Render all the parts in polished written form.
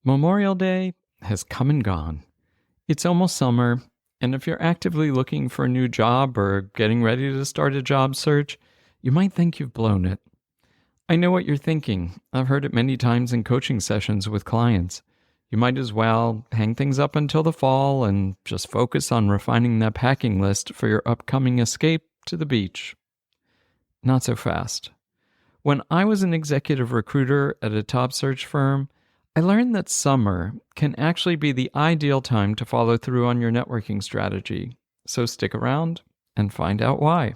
Memorial Day has come and gone. It's almost summer, and if you're actively looking for a new job or getting ready to start a job search, you might think you've blown it. I know what you're thinking. I've heard it many times in coaching sessions with clients. You might as well hang things up until the fall and just focus on refining that packing list for your upcoming escape to the beach. Not so fast. When I was an executive recruiter at a top search firm, I learned that summer can actually be the ideal time to follow through on your networking strategy. So stick around and find out why.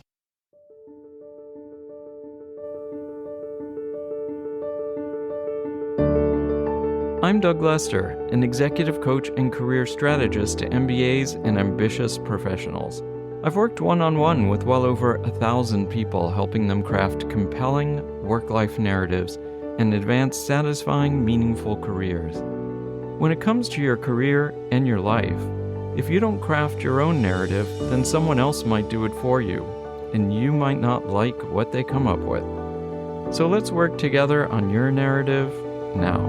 I'm Doug Lester, an executive coach and career strategist to MBAs and ambitious professionals. I've worked one-on-one with well over 1,000 people, helping them craft compelling work-life narratives and advance satisfying, meaningful careers. When it comes to your career and your life, if you don't craft your own narrative, then someone else might do it for you, and you might not like what they come up with. So let's work together on your narrative now.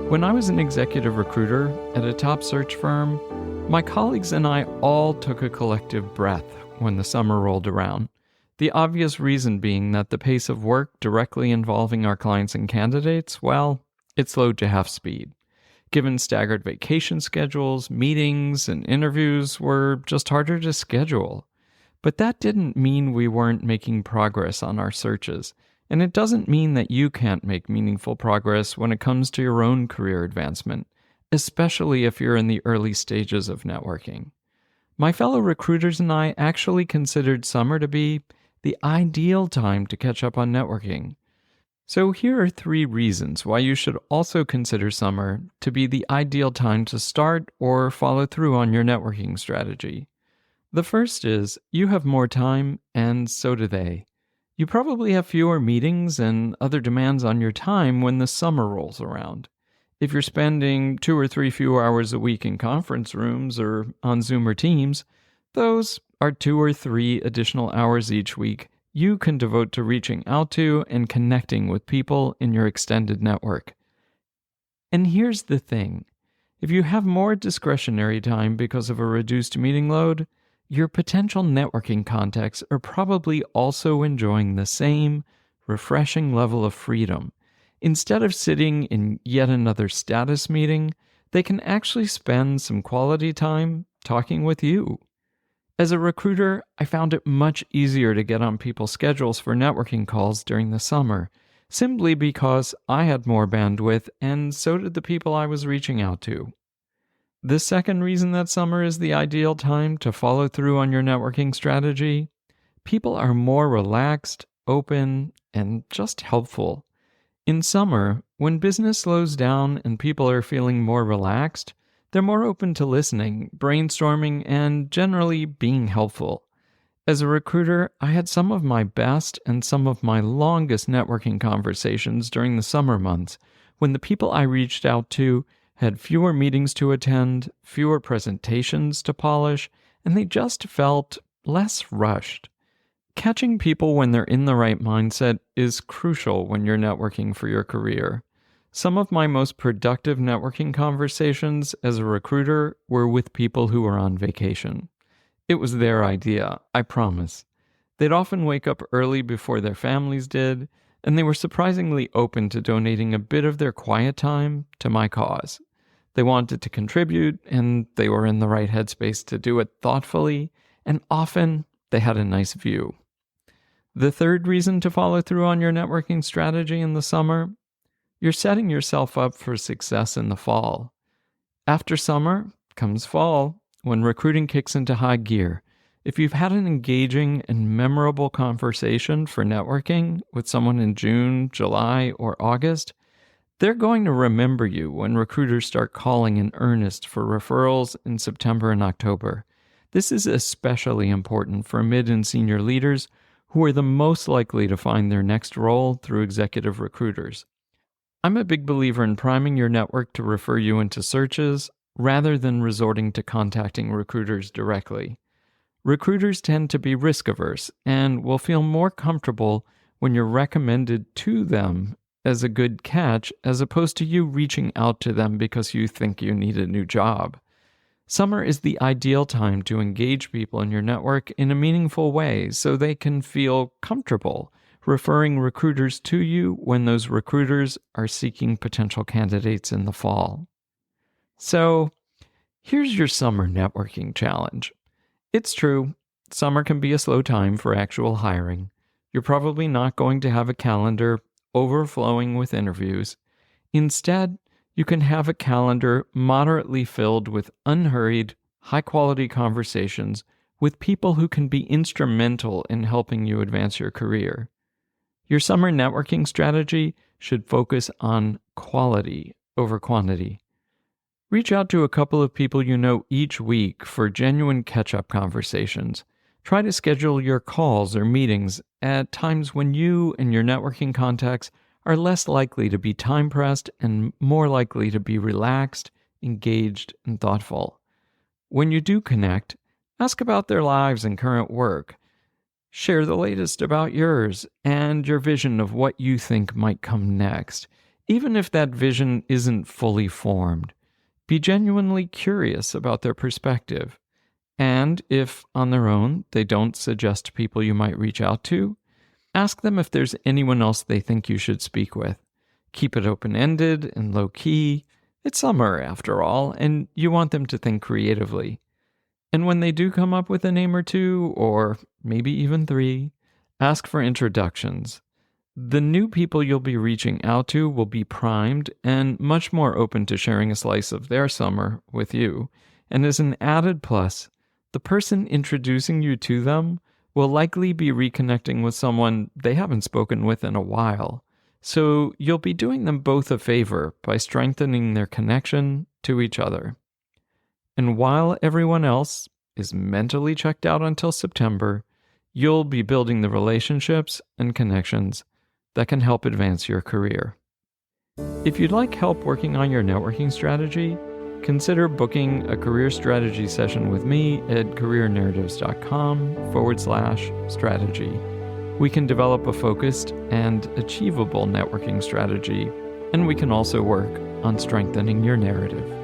When I was an executive recruiter at a top search firm, my colleagues and I all took a collective breath when the summer rolled around. The obvious reason being that the pace of work directly involving our clients and candidates, well, it slowed to half speed. Given staggered vacation schedules, meetings and interviews were just harder to schedule. But that didn't mean we weren't making progress on our searches. And it doesn't mean that you can't make meaningful progress when it comes to your own career advancement, especially if you're in the early stages of networking. My fellow recruiters and I actually considered summer to be the ideal time to catch up on networking. So here are 3 reasons why you should also consider summer to be the ideal time to start or follow through on your networking strategy. The first is you have more time, and so do they. You probably have fewer meetings and other demands on your time when the summer rolls around. If you're spending 2 or 3 fewer hours a week in conference rooms or on Zoom or Teams, those are 2 or 3 additional hours each week you can devote to reaching out to and connecting with people in your extended network. And here's the thing. If you have more discretionary time because of a reduced meeting load, your potential networking contacts are probably also enjoying the same refreshing level of freedom. Instead of sitting in yet another status meeting, they can actually spend some quality time talking with you. As a recruiter, I found it much easier to get on people's schedules for networking calls during the summer, simply because I had more bandwidth and so did the people I was reaching out to. The second reason that summer is the ideal time to follow through on your networking strategy, people are more relaxed, open, and just helpful. In summer, when business slows down and people are feeling more relaxed, they're more open to listening, brainstorming, and generally being helpful. As a recruiter, I had some of my best and some of my longest networking conversations during the summer months, when the people I reached out to had fewer meetings to attend, fewer presentations to polish, and they just felt less rushed. Catching people when they're in the right mindset is crucial when you're networking for your career. Some of my most productive networking conversations as a recruiter were with people who were on vacation. It was their idea, I promise. They'd often wake up early before their families did, and they were surprisingly open to donating a bit of their quiet time to my cause. They wanted to contribute, and they were in the right headspace to do it thoughtfully, and often they had a nice view. The third reason to follow through on your networking strategy in the summer, you're setting yourself up for success in the fall. After summer comes fall, when recruiting kicks into high gear. If you've had an engaging and memorable conversation for networking with someone in June, July, or August, they're going to remember you when recruiters start calling in earnest for referrals in September and October. This is especially important for mid and senior leaders who are the most likely to find their next role through executive recruiters. I'm a big believer in priming your network to refer you into searches rather than resorting to contacting recruiters directly. Recruiters tend to be risk-averse and will feel more comfortable when you're recommended to them as a good catch as opposed to you reaching out to them because you think you need a new job. Summer is the ideal time to engage people in your network in a meaningful way so they can feel comfortable referring recruiters to you when those recruiters are seeking potential candidates in the fall. So, here's your summer networking challenge. It's true, summer can be a slow time for actual hiring. You're probably not going to have a calendar overflowing with interviews. Instead, you can have a calendar moderately filled with unhurried, high-quality conversations with people who can be instrumental in helping you advance your career. Your summer networking strategy should focus on quality over quantity. Reach out to a couple of people you know each week for genuine catch-up conversations. Try to schedule your calls or meetings at times when you and your networking contacts are less likely to be time-pressed and more likely to be relaxed, engaged, and thoughtful. When you do connect, ask about their lives and current work. Share the latest about yours and your vision of what you think might come next, even if that vision isn't fully formed. Be genuinely curious about their perspective. And if, on their own, they don't suggest people you might reach out to, ask them if there's anyone else they think you should speak with. Keep it open-ended and low-key. It's summer, after all, and you want them to think creatively. And when they do come up with a name or two, or maybe even 3, ask for introductions. The new people you'll be reaching out to will be primed and much more open to sharing a slice of their summer with you. And as an added plus, the person introducing you to them will likely be reconnecting with someone they haven't spoken with in a while. So you'll be doing them both a favor by strengthening their connection to each other. And while everyone else is mentally checked out until September, you'll be building the relationships and connections that can help advance your career. If you'd like help working on your networking strategy, consider booking a career strategy session with me at careernarratives.com/strategy. We can develop a focused and achievable networking strategy, and we can also work on strengthening your narrative.